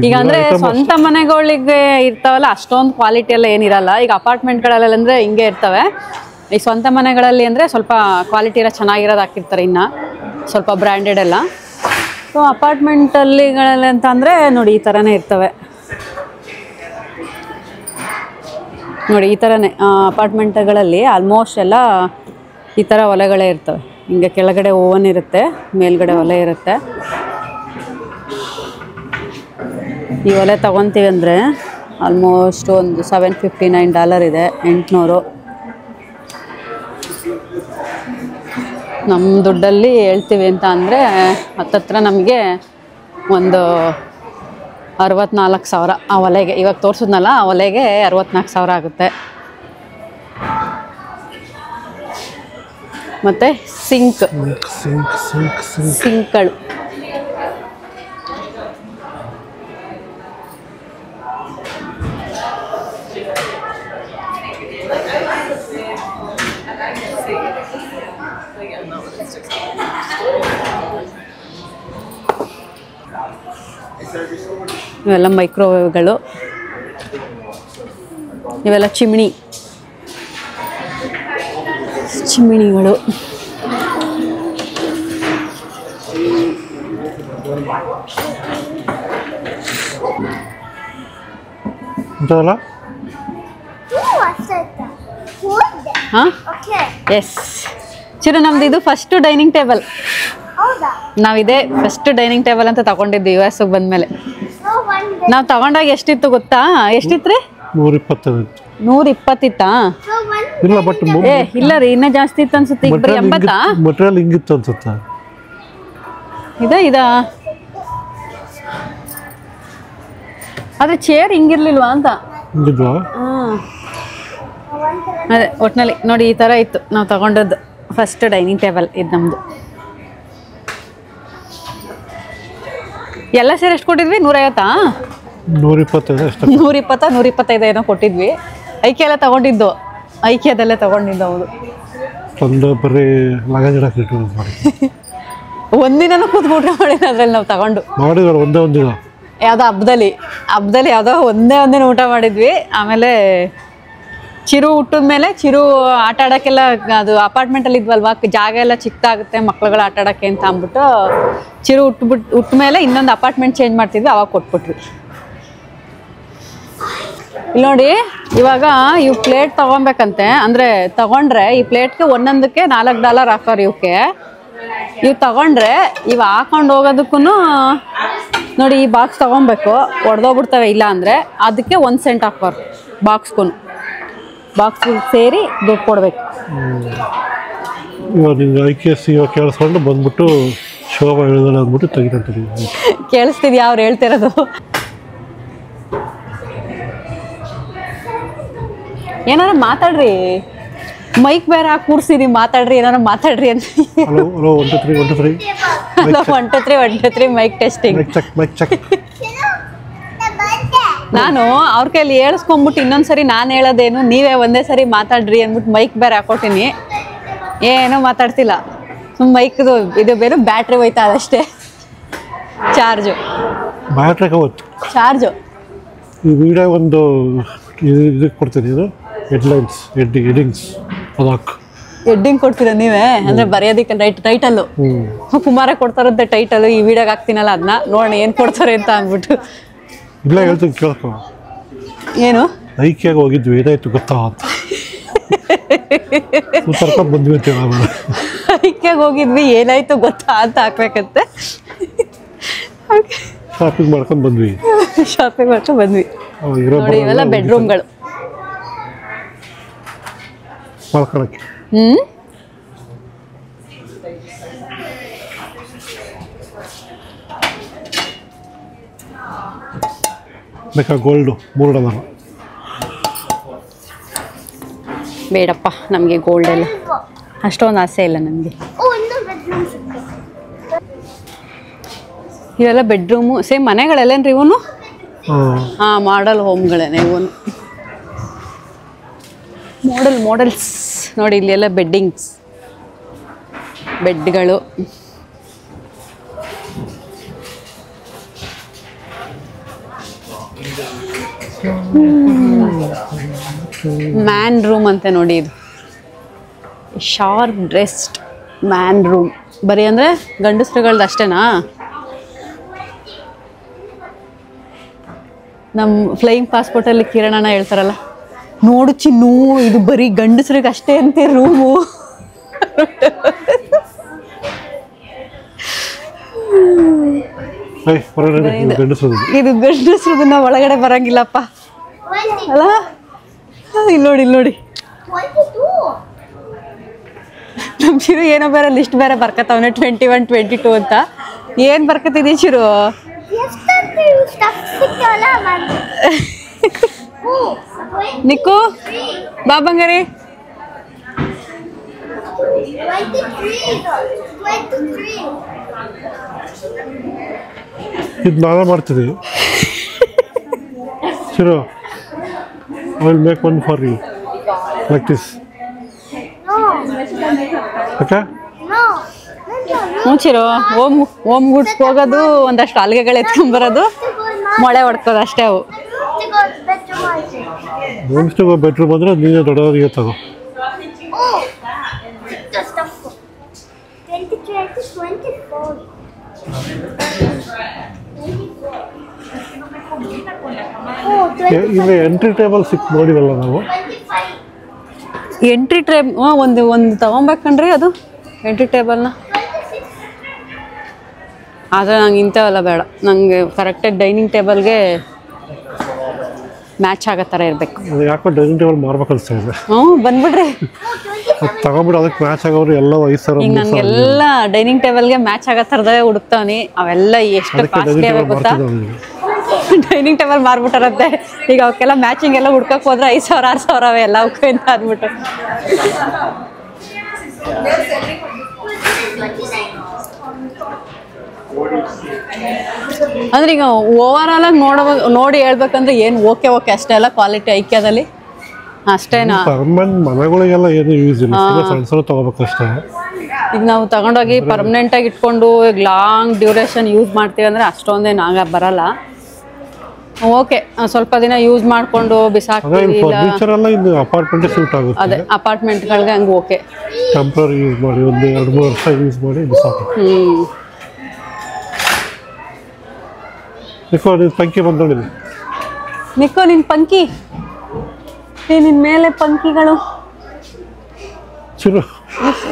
ಈಗ ಅಂದರೆ ಸ್ವಂತ ಮನೆಗಳಿಗೆ ಇರ್ತಾವಲ್ಲ ಅಷ್ಟೊಂದು ಕ್ವಾಲಿಟಿ ಎಲ್ಲ ಏನಿರಲ್ಲ. ಈಗ ಅಪಾರ್ಟ್ಮೆಂಟ್ಗಳಲ್ಲಿ ಅಂದರೆ ಹಿಂಗೆ ಇರ್ತವೆ. ಈ ಸ್ವಂತ ಮನೆಗಳಲ್ಲಿ ಅಂದರೆ ಸ್ವಲ್ಪ ಕ್ವಾಲಿಟಿ ಎಲ್ಲ ಚೆನ್ನಾಗಿರೋದು ಹಾಕಿರ್ತಾರೆ, ಇನ್ನು ಸ್ವಲ್ಪ ಬ್ರ್ಯಾಂಡೆಡ್ ಎಲ್ಲ. ಸೊ ಅಪಾರ್ಟ್ಮೆಂಟಲ್ಲಿಗಳಲ್ಲಿ ಅಂತ ಅಂದರೆ ನೋಡಿ ಈ ಥರನೇ ಇರ್ತವೆ ನೋಡಿ. ಈ ಥರನೇ ಅಪಾರ್ಟ್ಮೆಂಟ್ಗಳಲ್ಲಿ ಆಲ್ಮೋಸ್ಟ್ ಎಲ್ಲ ಈ ಥರ ಒಲೆಗಳೇ ಇರ್ತವೆ. ಹಿಂಗೆ ಕೆಳಗಡೆ ಓವನ್ ಇರುತ್ತೆ, ಮೇಲ್ಗಡೆ ಒಲೆ ಇರುತ್ತೆ. ಈ ಒಲೆ ತೊಗೊತೀವಿ ಅಂದರೆ ಆಲ್ಮೋಸ್ಟ್ ಒಂದು $759 ಇದೆ. 800 ನಮ್ಮ ದುಡ್ಡಲ್ಲಿ ಹೇಳ್ತೀವಿ ಅಂತ ಅಂದರೆ ಹತ್ತತ್ರ ನಮಗೆ ಒಂದು 64,000 ಆ ಒಲೆಗೆ. ಇವಾಗ ತೋರಿಸಿದ್ನಲ್ಲ ಆ ಒಲೆಗೆ 64,000 ಆಗುತ್ತೆ. ಮತ್ತು ಸಿಂಕ್ಗಳು ಇವೆಲ್ಲ ಮೈಕ್ರೋವೇವ್ಗಳು. ಇವೆಲ್ಲ ಚಿಮಿಣಿಗಳು. ಹಾಂ, ಎಸ್ ಚಿರು, ನಮ್ದು ಇದು ಫಸ್ಟ್ ಡೈನಿಂಗ್ ಟೇಬಲ್. ನಾವಿದೆ ಫಸ್ಟ್ ಡೈನಿಂಗ್ ಟೇಬಲ್ ಅಂತ ತಗೊಂಡಿದ್ದು US ಬಂದ್ಮೇಲೆ. ನಾವು ತಗೊಂಡಾಗ ಎಷ್ಟಿತ್ತು ಗೊತ್ತಾ? ಎಷ್ಟಿತ್ರಿ? 120 ಇತ್ತಾ? ಇಲ್ಲ ರೀ, ಇನ್ನೂ ಜಾಸ್ತಿ ಇತ್ತು ಅನ್ಸುತ್ತೆ. ಈಗ ಬರೀ 80. ಮಟೀರಿಯಲ್ ಹಿಂಗಿತ್ತು ಅನ್ಸುತ್ತೆ. ಇದಾ ಆದರೆ ಚೇರ್ ಹಿಂಗಿರ್ಲಿಲ್ವಾ ಅಂತ. ಹಿಂಗಿದ್ವಾ? ಅದೇ ಒಟ್ಟಿನಲ್ಲಿ ನೋಡಿ ಈ ಥರ ಇತ್ತು ನಾವು ತಗೊಂಡದ್ದು ಫಸ್ಟ್ ಡೈನಿಂಗ್ ಟೇಬಲ್ ಇದು ನಮ್ಮದು. ಎಲ್ಲ ಸೇರಿ ಎಷ್ಟು ಕೊಟ್ಟಿದ್ವಿ? 150? 125 ಅಷ್ಟೇ. 120 125 ಏನೋ ಕೊಟ್ಟಿದ್ವಿ. ಐಕೆ ಎಲ್ಲ ತಗೊಂಡಿದ್ದು, ಐಕೆದಲ್ಲೇ ತಗೊಂಡಿದ್ದು ಹೌದು. ಒಂದು ಬರೀ ಲಗೇಜ್ ಇಡಕ್ಕೆ ಇಟ್ಟು ಮಾಡಿ ಒಂದಿನೂ ಕೂತ್ಬಿಟ್ರೆ ಮಾಡಿದ್ದು ಅದ್ರಲ್ಲಿ ನಾವು ತಗೊಂಡು ಮಾಡಿದ್ರು. ಒಂದೇ ಒಂದಿನ ಯಾವುದೋ ಹಬ್ಬದಲ್ಲಿ ಯಾವುದೋ ಒಂದಿನ ಊಟ ಮಾಡಿದ್ವಿ. ಆಮೇಲೆ ಚಿರು ಹುಟ್ಟಿದ ಮೇಲೆ ಚಿರು ಆಟ ಆಡೋಕ್ಕೆಲ್ಲ ಅದು ಅಪಾರ್ಟ್ಮೆಂಟಲ್ಲಿ ಇದ್ವಲ್ವಾ, ಜಾಗ ಎಲ್ಲ ಚಿಕ್ಕದಾಗುತ್ತೆ ಮಕ್ಳುಗಳು ಆಟ ಆಡೋಕ್ಕೆ ಅಂತ ಅಂದ್ಬಿಟ್ಟು ಚಿರು ಹುಟ್ಟ ಮೇಲೆ ಇನ್ನೊಂದು ಅಪಾರ್ಟ್ಮೆಂಟ್ ಚೇಂಜ್ ಮಾಡ್ತಿದ್ವಿ, ಅವಾಗ ಕೊಟ್ಬಿಟ್ವಿ. ಇಲ್ಲಿ ನೋಡಿ ಇವಾಗ ಇವು ಪ್ಲೇಟ್ ತೊಗೊಬೇಕಂತೆ. ಅಂದರೆ ತೊಗೊಂಡ್ರೆ ಈ ಪ್ಲೇಟ್ಗೆ ಒಂದೊಂದಕ್ಕೆ $4 ಹಾಕೋರು ಇವಕ್ಕೆ. ಇವು ತೊಗೊಂಡ್ರೆ ಇವು ಹಾಕೊಂಡು ಹೋಗೋದಕ್ಕೂ ನೋಡಿ ಈ ಬಾಕ್ಸ್ ತೊಗೊಬೇಕು, ಒಡೆದೋಗ್ಬಿಡ್ತವೆ. ಇಲ್ಲ ಅಂದರೆ ಅದಕ್ಕೆ 1 ಸೆಂಟ್ ಹಾಕೋರು ಬಾಕ್ಸ್ಗೂ. ಬಾಕ್ಸ್ ಸೇರಿ ದುಡ್ಡು ಕೊಡಬೇಕು. ಇವಾಗ ನಿಂಗೆ IKS ಇವಾಗ ಕೇಳಿಸ್ಕೊಂಡು ಬಂದ್ಬಿಟ್ಟು ಶೋಭಾ ಹೇಳಿದ್ರೆ ಅಂದ್ಬಿಟ್ಟು ತೆಗಿತಂತೀವಿ. ಕೇಳಿಸ್ತಿದ್ಯಾ ಅವ್ರು ಹೇಳ್ತಿರೋದು? ಏನಾರ ಮಾತಾಡ್ರಿ, ಮೈಕ್ ಬೇರೆ ಹಾಕಿ ಕೂರ್ಸಿದೀವಿ, ಮಾತಾಡ್ರಿ ಏನಾರ ಮಾತಾಡ್ರಿ ಅಂತ. Hello hello 1 2 3 1 2 3 hello 1 2 3 1 2 3 mic testing. Mic check. ನಾನು ಅವ್ರ ಕೈಲಿ ಹೇಳಿಸ್ಕೊಂಬಿಟ್ಟು ಇನ್ನೊಂದ್ಸರಿ ನಾನು ಹೇಳೋದೇನು ನೀವೇ ಒಂದೇ ಸರಿ ಮಾತಾಡ್ರಿ ಅಂದ್ಬಿಟ್ಟು ಮೈಕ್ ಬೇರೆ ಹಾಕೊಟ್ಟಿನಿ. ಏನೂ ಮಾತಾಡ್ತಿಲ್ಲ, ಸುಮ್ಮ ಮೈಕ್ದು ಇದು ಬೇರೆ ಬ್ಯಾಟ್ರಿ ಹೋಯ್ತಾ ಅದಷ್ಟೇ. ಚಾರ್ಜು ಈ ವಿಡಿಯೋ ಒಂದು ಇದಕ್ಕೆ ಕೊಡ್ತೀನಿ, ಇದು ಹೆಡ್ಡಿಂಗ್ಸ್ ಅದಕ್ಕೆ ಹೆಡ್ಡಿಂಗ್ ಕೊಡ್ತೀರ ನೀವೇ? ಅಂದರೆ ಬರೆಯೋದಕ್ಕೆ ಟೈಟಲ್ಲು ಕುಮಾರ ಕೊಡ್ತಾರಂತೆ ಟೈಟಲು. ಈ ವಿಡಿಯೋಗೆ ಹಾಕ್ತೀನಲ್ಲ ಅದನ್ನ ನೋಡೋಣ ಏನು ಕೊಡ್ತಾರೆ ಅಂತ ಅಂದ್ಬಿಟ್ಟು. ಇಲ್ಲ ಹೇಳ್ತೀನಿ ಕೇಳ್ಕೊ. ಏನು ಐಕ್ಯಾಗ ಹೋಗಿದ್ವಿ, ಏನಾಯ್ತು ಗೊತ್ತಾ ಅಂತ ಕರ್ಕೊಂಡು ಬಂದ್ವಿ ಅಂತ ಹೇಳ. ಐಕ್ಯಾಗ ಹೋಗಿದ್ವಿ ಏನಾಯ್ತು ಗೊತ್ತಾ ಅಂತ ಹಾಕ್ಬೇಕಂತೆ. ಶಾಪಿಂಗ್ ಮಾಡ್ಕೊಂಡು ಬಂದ್ವಿ. ನೋಡಿ ಇವೆಲ್ಲ ಬೆಡ್ರೂಮ್ಗಳು ಮಾಡ್ಕೊಳಕ್ಕೆ. ಬೇಕಾ ಗೋಲ್ಡು $3. ಬೇಡಪ್ಪ ನಮಗೆ ಗೋಲ್ಡ್ ಎಲ್ಲ ಅಷ್ಟೊಂದು ಆಸೆ ಇಲ್ಲ ನಮಗೆ. ಇವೆಲ್ಲ ಬೆಡ್ರೂಮು ಸೇಮ್ ಮನೆಗಳೆಲ್ಲೇನ್ರಿ ಇವನು? ಹಾಂ, ಮಾಡಲ್ ಹೋಮ್ಗಳೇನೆ ಇವನು. ಮಾಡೆಲ್ಸ್ ನೋಡಿ ಇಲ್ಲಿ ಎಲ್ಲ ಬೆಡ್ಗಳು. ಮ್ಯಾನ್ ರೂಮ್ ಅಂತೆ ನೋಡಿ ಇದು, ಶಾರ್ಪ್ ಡ್ರೆಸ್ಡ್ ಮ್ಯಾನ್ ರೂಮ್. ಬರೀ ಅಂದರೆ ಗಂಡಸ್ರುಗಳ್ದು ಅಷ್ಟೇನಾ? ನಮ್ಮ ಫ್ಲೈಯಿಂಗ್ ಪಾಸ್ಪೋರ್ಟಲ್ಲಿ ಕಿರಣನ ಹೇಳ್ತಾರಲ್ಲ, ನೋಡು ಚಿನ್ನು ಇದು ಬರೀ ಗಂಡಸ್ರಿಗೆ ಅಷ್ಟೇ ಅಂತೆ ರೂಮು. ಇದು ಗಂಡಸ್ರದನ್ನ ಒಳಗಡೆ ಬರಂಗಿಲ್ಲಪ್ಪ ಅಲ್ಲ. ಇಲ್ಲಿ ನೋಡಿ ನಮ್ಮ ಚಿರು ಏನೋ ಬೇರೆ ಲಿಸ್ಟ್ ಬೇರೆ ಬರ್ಕತ್ತವನೆ 21 22 ಅಂತ. ಏನು ಬರ್ಕತ್ತಿದೀ ಚಿರು? ನಿಕ್ಕು ಬಾ ಬಂಗಾರಿ. ಇದು ನಾನೇ ಮಾಡ್ತೀನಿ. Chiro, I will make one for you, like this. Okay? ಹ್ಞೂ ಚಿರು, ಓಮ್ ಗುಡ್ಸ್ಗೆ ಹೋಗೋದು, ಒಂದಷ್ಟು ಅಲ್ಗೆಗಳು ಎತ್ಕೊಂಬರೋದು, ಮೊಳೆ ಹೊಡ್ಕೋದು ಅಷ್ಟೇ ಅವು. ಹೋಮ್ಸ್ಟೇಗೆ ಬೆಡ್ರೂಮ್ ಅಂದರೆ ನೀನೇ ದೊಡ್ಡವರಿಗೆ ತಗೋ. ಈಗ ಎಂಟ್ರಿ ಟೇಬಲ್ ಸಿಕ್ ನೋಡಿವಲ್ಲ ನಾವು. ಎಂಟ್ರಿ ಒಂದು ತಗೊಬೇಕಂಡ್ರಿ ಅದು ಎಂಟ್ರಿ ಟೇಬಲ್ನ. ಆದರೆ ನಂಗೆ ಇಂಥವೆಲ್ಲ ಬೇಡ, ನನಗೆ ಕರೆಕ್ಟಾಗಿ ಡೈನಿಂಗ್ ಟೇಬಲ್ಗೆ ಮ್ಯಾಚ್ ಆಗೋ ಥರ ಇರಬೇಕು. ಯಾಕೋ ಡೈನಿಂಗ್ ಟೇಬಲ್ ಮಾರ್ಬೇಕು ಅನಿಸ್ತಾ ಇದೆ. ಬಂದ್ಬಿಡ್ರಿ ತಗೊಂಡ್ಬಿಟ್ಟು ಅದಕ್ಕೆ ಮ್ಯಾಚ್ ಆಗೋರು ಎಲ್ಲ 5,000. ಈಗ ನನಗೆಲ್ಲ ಡೈನಿಂಗ್ ಟೇಬಲ್ಗೆ ಮ್ಯಾಚ್ ಆಗೋ ಥರದೇ ಹುಡುಕ್ತಾವನಿ. ಅವೆಲ್ಲ ಎಷ್ಟು ಕಾಸ್ಟ್ಲಿ ಆಗ ಗೊತ್ತಾ? ಡೈನಿಂಗ್ ಟೇಬಲ್ ಮಾರ್ಬಿಟ್ಟಾರಂತೆ. ಈಗ ಅವಕ್ಕೆಲ್ಲ ಮ್ಯಾಚಿಂಗ್ ಎಲ್ಲ ಹುಡ್ಕಕ್ಕೆ ಹೋದ್ರೆ 5,000 6,000 ಅವೆ ಎಲ್ಲ ಅವಕ್ಕೆ ಅಂತ ಅಂದ್ಬಿಟ್ಟು. ಅಂದ್ರೆ ಈಗ ಓವರ್ ಆಲ್ ಆಗಿ ನೋಡಿ ಹೇಳ್ಬೇಕಂದ್ರೆ ಏನು ಓಕೆ ಅಷ್ಟೇ ಅಲ್ಲ ಕ್ವಾಲಿಟಿ ಐಕ್ಯದಲ್ಲಿ ಅಷ್ಟೇನಾ? ಮನೆಗಳಿಗೆಲ್ಲ ಏನು ಯೂಸ್ ಇಲ್ಲ, ಸಣ್ಣ ಸಣ್ಣ ತಗೋಬೇಕಷ್ಟೇ. ಈಗ ನಾವು ತಗೊಂಡೋಗಿ ಪರ್ಮನೆಂಟ್ ಆಗಿ ಇಟ್ಕೊಂಡು ಈಗ ಲಾಂಗ್ ಡ್ಯೂರೇಷನ್ ಯೂಸ್ ಮಾಡ್ತೀವಿ ಅಂದ್ರೆ ಅಷ್ಟೊಂದೇನು ಬರಲ್ಲ. ಓಕೆ, ಸ್ವಲ್ಪ ದಿನ ಯೂಸ್ ಮಾಡ್ಕೊಂಡು ಬಿಸಾಕ್ತೀವಿ. ಅದೇ ಅಪಾರ್ಟ್ಮೆಂಟ್ಗಳಿಗೆ ಹಂಗೆ ಓಕೆ, ಟೆಂಪರರಿ ಯೂಸ್ ಮಾಡಿ ಒಂದು 2-3 ವರ್ಷ ಯೂಸ್ ಮಾಡಿ ಬಿಸಾಕಿ. ಪಂಕಿ ಬಂದೋಳಿ ನಿಕ್ಕೋ ನಿನ್ ಪಂಕಿ, ನಿನ್ ಮೇಲೆ ಪಂಕಿಗಳು. ಚಿರು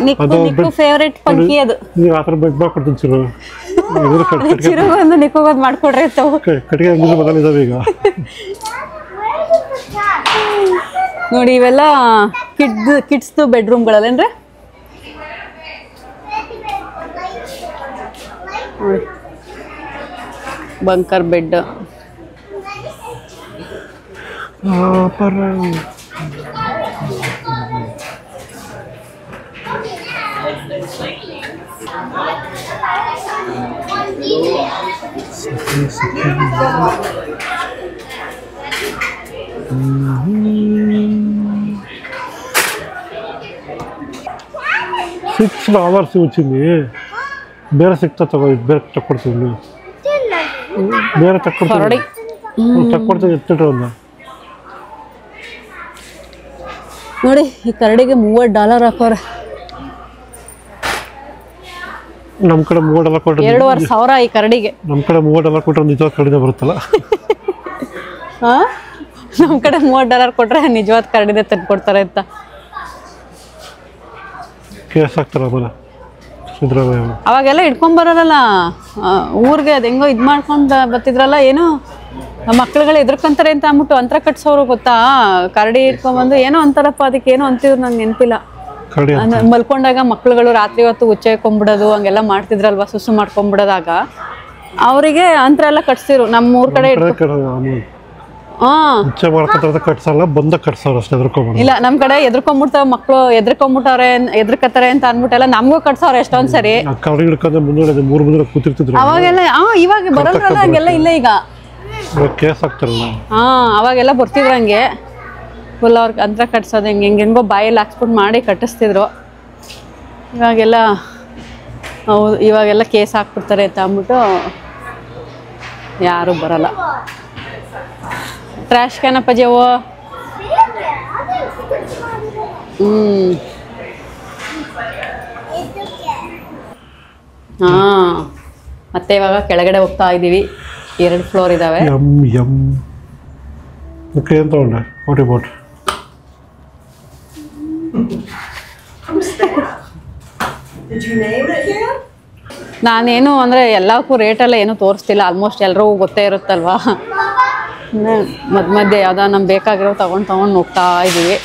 ನಿಕ್ಕು ಫೇವ್ರೇಟ್ ಪಂಕಿ ಅದು. ನೀವು ಆ ಥರ ಬೆಡ್ ಮಾಡ್ಕೊಡ್ತೀನಿ ಚಿರು. ಚಿರುಗೊಂದು ನಿಕ್ಕೋಗೋದು ಮಾಡ್ಕೊಡ್ರಿ ಅಂತವು ಕಟ್ಟಿಗೆ ಬದಲಿದಾವೆ ಈಗ. ನೋಡಿ ಇವೆಲ್ಲ ಕಿಡ್ಸ್ದು ಬೆಡ್ರೂಮ್ಗಳಲ್ಲೇನ್ರಿ? Bunker bed. $6 వచ్చింది. ಬೇರೆ ಸಿಕ್ತಾ ತಗೋ, ಬೇರೆ ತಕ್ಕೊಡ್ತೀನಿ. ಬೇರೆ ತಕ್ಕೊಡ್ತೀನಿ ಎತ್ತಿಟ್ರು. ನೋಡಿ ಈ ಕರಡಿಗೆ $30 ಹಾಕೋರೆ. ನಮ್ಮ ಕಡೆ $3 ಕೊಟ್ಟರೆ $2,500 ಈ ಕರಡಿಗೆ. ನಮ್ಮ ಕಡೆ $3 ಕೊಟ್ಟರೆ ನಿಜವಾದ ಕರಡಿನೇ ಬರುತ್ತಲ್ಲ. ನಮ್ಮ ಕಡೆ $30 ಕೊಟ್ರೆ ನಿಜವಾದ ಕರಡಿದೆ ತಂದು ಕೊಡ್ತಾರೆ ಅಂತ ಕೇಸ್ ಹಾಕ್ತಾರೆ. ಆಮೇಲೆ ಸಿದ್ದರಾಮಯ್ಯ ಅವಾಗೆಲ್ಲ ಇಟ್ಕೊಂಬರಲ್ಲ ಊರಿಗೆ, ಅದು ಹೆಂಗೋ ಇದು ಮಾಡ್ಕೊಂಡು ಬರ್ತಿದ್ರಲ್ಲ, ಏನೋ ಮಕ್ಳುಗಳು ಎದ್ರಕಂತಾರೆ ಅಂತ ಅಂದ್ಬಿಟ್ಟು ಅಂತರ ಕಟ್ಸೋರು ಗೊತ್ತಾ. ಕರಡಿ ಇಟ್ಕೊಂಡ್ಬಂದು ಏನೋ ಅಂತಾರಪ್ಪ, ಅದಕ್ಕೆ ಏನೋ ಅಂತಿದ್ರು ನಂಗೆ ನೆನಪಿಲ್ಲ. ಮಲ್ಕೊಂಡಾಗ ಮಕ್ಳುಗಳು ರಾತ್ರಿ ಹೊತ್ತು ಉಚ್ಚಾಕೊಂಡ್ಬಿಡೋದು ಹಂಗೆಲ್ಲ ಮಾಡ್ತಿದ್ರಲ್ವಾ, ಸುಸು ಮಾಡ್ಕೊಂಡ್ಬಿಡೋದಾಗ ಅವರಿಗೆ ಅಂತರ ಎಲ್ಲ ಕಟ್ಸಿರು. ನಮ್ಮ ಊರ್ ಕಡೆ ಇಲ್ಲ, ನಮ್ ಕಡೆ ಎದ್ರಕೊಂಡ್ಬಿಡ್ತಾವ ಮಕ್ಳು, ಎದ್ರಕತ್ತಾರೆ ಅಂತ ಅಂದ್ಬಿಟ್ಟೆಲ್ಲ ನಮಗೂ ಕಟ್ಸವ್ರೆ ಎಷ್ಟೊಂದ್ ಸರಿ. ಅವಾಗೆಲ್ಲ ಇವಾಗ ಬರಲ್ಲ ಹಂಗೆಲ್ಲ ಇಲ್ಲ ಈಗ. ಅವಾಗೆಲ್ಲ ಬರ್ತಿದ್ರು ಹಂಗೆ ಫುಲ್ ಅವ್ರಿಗೆ ಅಂತರ ಕಟ್ಸೋದು ಹೆಂಗೆಂಗೋ ಬಾಯಲ್ಲಿ ಹಾಕ್ಸ್ಬಿಟ್ಟು ಮಾಡಿ ಕಟ್ಟಿಸ್ತಿದ್ರು. ಇವಾಗೆಲ್ಲ ಕೇಸ್ ಹಾಕ್ಬಿಡ್ತಾರೆ ಅಂತ ಅಂದ್ಬಿಟ್ಟು ಯಾರು ಬರಲ್ಲ. ಟ್ರ್ಯಾಶ್ ಕ್ಯಾನಪ್ಪ ಜೇವು. ಮತ್ತೆ ಇವಾಗ ಕೆಳಗಡೆ ಹೋಗ್ತಾ ಇದ್ದೀವಿ. 2 ಫ್ಲೋರ್ ಇದಾವೆ. ನಾನೇನು ಅಂದರೆ ಎಲ್ಲಕ್ಕೂ ರೇಟೆಲ್ಲ ಏನೂ ತೋರಿಸ್ತಿಲ್ಲ, ಆಲ್ಮೋಸ್ಟ್ ಎಲ್ರಿಗೂ ಗೊತ್ತೇ ಇರುತ್ತಲ್ವಾ. ಮಧ್ಯೆ ಯಾವುದೋ ನಮ್ಗೆ ಬೇಕಾಗಿರೋ ತೊಗೊಂಡು ಹೋಗ್ತಾ ಇದ್ದೀವಿ.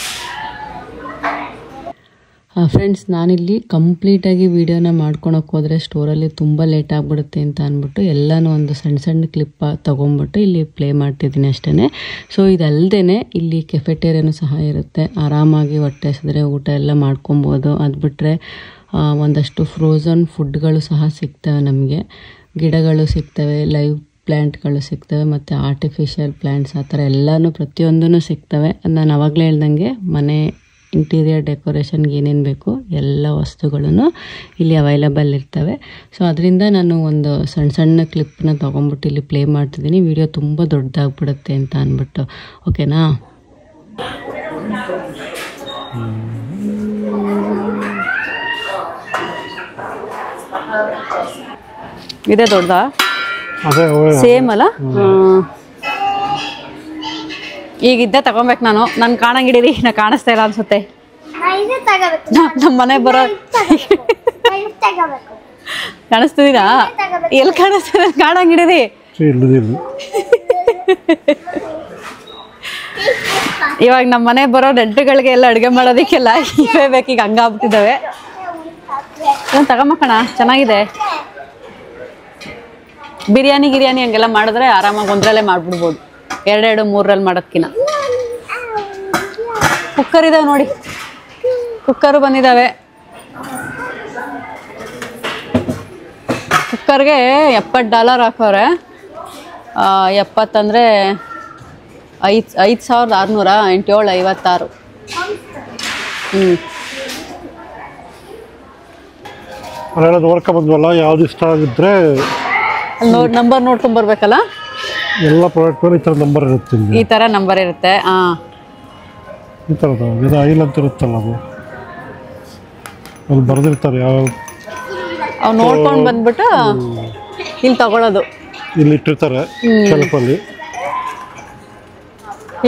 ಫ್ರೆಂಡ್ಸ್, ನಾನಿಲ್ಲಿ ಕಂಪ್ಲೀಟಾಗಿ ವೀಡಿಯೋನ ಮಾಡ್ಕೊಳಕ್ಕೆ ಹೋದರೆ ಸ್ಟೋರಲ್ಲಿ ತುಂಬ ಲೇಟ್ ಆಗಿಬಿಡುತ್ತೆ ಅಂತ ಅಂದ್ಬಿಟ್ಟು ಎಲ್ಲನೂ ಒಂದು ಸಣ್ಣ ಕ್ಲಿಪ್ ತೊಗೊಂಬಿಟ್ಟು ಇಲ್ಲಿ ಪ್ಲೇ ಮಾಡ್ತಿದ್ದೀನಿ ಅಷ್ಟೇ. ಸೊ ಇದಲ್ಲದೆ ಇಲ್ಲಿ ಕೆಫೆಟೇರಿಯಾನು ಸಹ ಇರುತ್ತೆ, ಆರಾಮಾಗಿ ಹೊಟ್ಟೆ ಹಸಿದ್ರೆ ಊಟ ಎಲ್ಲ ಮಾಡ್ಕೊಬೋದು. ಅದು ಬಿಟ್ಟರೆ ಒಂದಷ್ಟು ಫ್ರೋಝನ್ ಫುಡ್ಗಳು ಸಹ ಸಿಗ್ತವೆ ನಮಗೆ, ಗಿಡಗಳು ಸಿಗ್ತವೆ, ಲೈವ್ ಪ್ಲ್ಯಾಂಟ್ಗಳು ಸಿಗ್ತವೆ ಮತ್ತು ಆರ್ಟಿಫಿಷಿಯಲ್ ಪ್ಲ್ಯಾಂಟ್ಸ್ ಆ ಥರ ಎಲ್ಲನೂ ಪ್ರತಿಯೊಂದೂ ಸಿಗ್ತವೆ. ನಾನು ಆವಾಗಲೇ ಹೇಳ್ದಂಗೆ ಮನೆ ಇಂಟೀರಿಯರ್ ಡೆಕೋರೇಷನ್ಗೆ ಏನೇನು ಬೇಕು ಎಲ್ಲ ವಸ್ತುಗಳೂ ಇಲ್ಲಿ ಅವೈಲಬಲ್ ಇರ್ತವೆ. ಸೊ ಅದರಿಂದ ನಾನು ಒಂದು ಸಣ್ಣ ಕ್ಲಿಪ್ನ ತೊಗೊಂಬಿಟ್ಟು ಇಲ್ಲಿ ಪ್ಲೇ ಮಾಡ್ತಿದ್ದೀನಿ. ವಿಡಿಯೋ ತುಂಬ ದೊಡ್ಡದಾಗ್ಬಿಡುತ್ತೆ ಅಂತ ಅಂದ್ಬಿಟ್ಟು. ಓಕೆನಾ? ಇದೇ ದೊಡ್ಡದಾ? ಸೇಮ್ ಅಲ್ಲ? ಈಗಿದ್ದೆ ತಗೊಬೇಕು ನಾನು. ನನ್ ಕಾಣಂಗಿಡೀರಿ, ನಾ ಕಾಣಿಸ್ತಾ ಇಲ್ಲ ಅನ್ಸುತ್ತೆ. ನಮ್ಮ ಮನೆ ಬರೋ ಕಾಣಿಸ್ತಿದ್ದೀರಾ? ಎಲ್ಲಿ ಕಾಣಿಸ್ತಿದೆ? ಕಾಣಂಗಿಡೀರಿ. ಇವಾಗ ನಮ್ಮ ಮನೆ ಬರೋ ನೆಂಟರುಗಳಿಗೆ ಎಲ್ಲ ಅಡುಗೆ ಮಾಡೋದಕ್ಕೆಲ್ಲ ಇವೇ ಬೇಕು. ಈಗ ಹಂಗಾಗ್ಬಿಟ್ಟಿದ್ದಾವೆ. ತಗೊಂಬಕಣ, ಚೆನ್ನಾಗಿದೆ. ಗಿರಿಯಾನಿ ಹಂಗೆಲ್ಲ ಮಾಡಿದ್ರೆ ಆರಾಮಾಗಿ ಒಂದ್ರಲ್ಲೇ ಮಾಡ್ಬಿಡ್ಬೋದು, 2 3ರಲ್ಲಿ ಮಾಡೋದ್ಕಿನ್ನ. ಕುಕ್ಕರ್ ಇದಾವೆ ನೋಡಿ, ಕುಕ್ಕರು ಬಂದಿದ್ದಾವೆ. ಕುಕ್ಕರ್ಗೆ $70 ಹಾಕೋರೆ. 70 ಅಂದರೆ 5,600, 8 7 56. ಅಲ್ಲೆಲ್ಲ ನೋಡ್ಕೊಂಬಂದ್ವಲ್ಲ, ಯಾವ್ದು ಇಷ್ಟ ಆಗಿದ್ರೆ ನಂಬರ್ ನೋಡ್ಕೊಂಬರ್ಬೇಕಲ್ಲ. ಎಲ್ಲ ಪ್ರಾಡಕ್ಟ್ ಮೇಲೆ ಈ ಥರ ನಂಬರ್ ಇರುತ್ತೆ. ಈ ಥರ ನಂಬರ್ ಇರುತ್ತೆ. ಈ ಥರದ ಇದು ಆಯಿಲ್ ಅಂತ ಇರುತ್ತಲ್ಲ, ಅದು ಬರೆದಿರ್ತಾರೆ ಯಾವ ಅವು ನೋಡ್ಕೊಂಡು ಬಂದ್ಬಿಟ್ಟು ಇಲ್ಲಿ ತಗೊಳ್ಳೋದು. ಇಲ್ಲಿ ಇಟ್ಟಿರ್ತಾರೆ ಶೆಲ್ಫಲ್ಲಿ.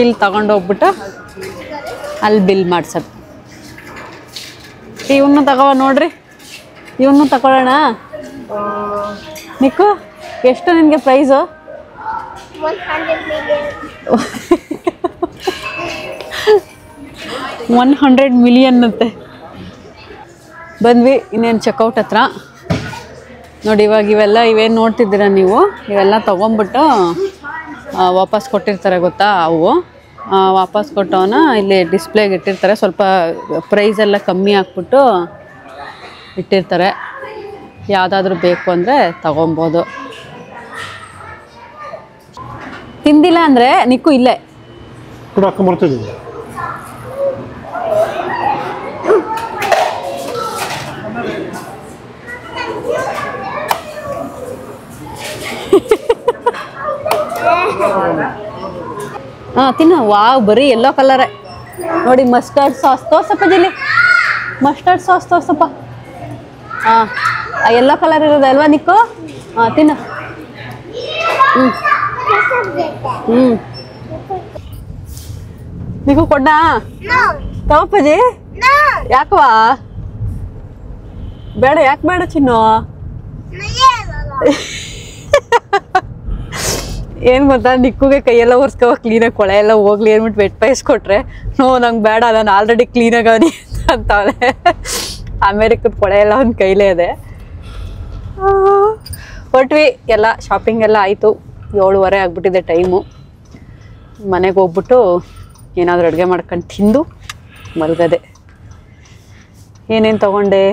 ಇಲ್ಲಿ ತಗೊಂಡೋಗ್ಬಿಟ್ಟು ಅಲ್ಲಿ ಬಿಲ್ ಮಾಡ್ಸೋದು. ಇವನು ತಗೋ ನೋಡ್ರಿ, ಇವನು ತಗೊಳ್ಳೋಣ. ನಿಕ್ಕು ಎಷ್ಟು ನಿನಗೆ ಪ್ರೈಸು? 100 ಮಿಲಿಯನ್ ಅಂತೆ. ಬಂದ್ವಿ ಇನ್ನೇನು ಚೆಕ್ಔಟ್ ಹತ್ರ. ನೋಡಿ ಇವಾಗ ಇವೇನು ನೋಡ್ತಿದ್ದೀರಾ ನೀವು, ಇವೆಲ್ಲ ತೊಗೊಂಬಿಟ್ಟು ವಾಪಸ್ ಕೊಟ್ಟಿರ್ತಾರೆ ಗೊತ್ತಾ, ಅವು ವಾಪಸ್ ಕೊಟ್ಟವನ್ನ ಇಲ್ಲಿ ಡಿಸ್ಪ್ಲೇಗೆ ಇಟ್ಟಿರ್ತಾರೆ. ಸ್ವಲ್ಪ ಪ್ರೈಸೆಲ್ಲ ಕಮ್ಮಿ ಹಾಕ್ಬಿಟ್ಟು ಇಟ್ಟಿರ್ತಾರೆ. ಯಾವುದಾದ್ರೂ ಬೇಕು ಅಂದರೆ ತಗೊಬೋದು. ತಿಂದಿಲ್ಲ ಅಂದರೆ ನಿಕ್ಕು ಇಲ್ಲೇ ಕೂಡ ಹಾಕೊಂಬರ್ತಿದ್ದೀವಿ. ತಿನ್ನು. ವಾವ್, ಬರೀ ಎಲ್ಲೋ ಕಲರೇ ನೋಡಿ. ಮಸ್ಟರ್ಡ್ ಸಾಸ್ ತೋರ್ಸಪ್ಪ ಜಿಲ್ಲಿ, ಮಸ್ಟರ್ಡ್ ಸಾಸ್ ತೋರ್ಸಪ್ಪ. ಎಲ್ಲೋ ಕಲರ್ ಇರೋದು ಅಲ್ವಾ ನಿಕ್ಕು? ತಿನ್ನು. ನಿಕ್ಕು ಕೊಡ್ಡ ತಗೋಪ್ಪಜಿ. ಯಾಕವಾ ಬೇಡ? ಯಾಕೆ ಬೇಡ ಚಿನ್ನು? ಏನು ಗೊತ್ತಾ, ನಿಕ್ಕುಗೆ ಕೈಯೆಲ್ಲ ಒರೆಸ್ಕೋ ಕ್ಲೀನಾಗಿ, ಕೊಳೆ ಎಲ್ಲ ಹೋಗ್ಲಿ ಅಂದ್ಬಿಟ್ಟು ವೆಟ್ ಪೈಸ್ ಕೊಟ್ರೆ, ನಂಗೆ ಬೇಡ, ನಾನು ಆಲ್ರೆಡಿ ಕ್ಲೀನಾಗವನಿ ಅಂತವಳೆ. ಅಮೇರಿಕದ ಕೊಳೆ ಎಲ್ಲ ಒಂದು ಕೈಲೇ ಇದೆ. ಹೊಟ್ವಿ ಎಲ್ಲ ಶಾಪಿಂಗ್ ಎಲ್ಲ ಆಯಿತು. 7:30 ಆಗಿಬಿಟ್ಟಿದೆ ಟೈಮು. ಮನೆಗೆ ಹೋಗ್ಬಿಟ್ಟು ಏನಾದರೂ ಅಡುಗೆ ಮಾಡ್ಕೊಂಡು ತಿಂದು ಮಲಗದೆ. ಏನೇನು ತೊಗೊಂಡೆ?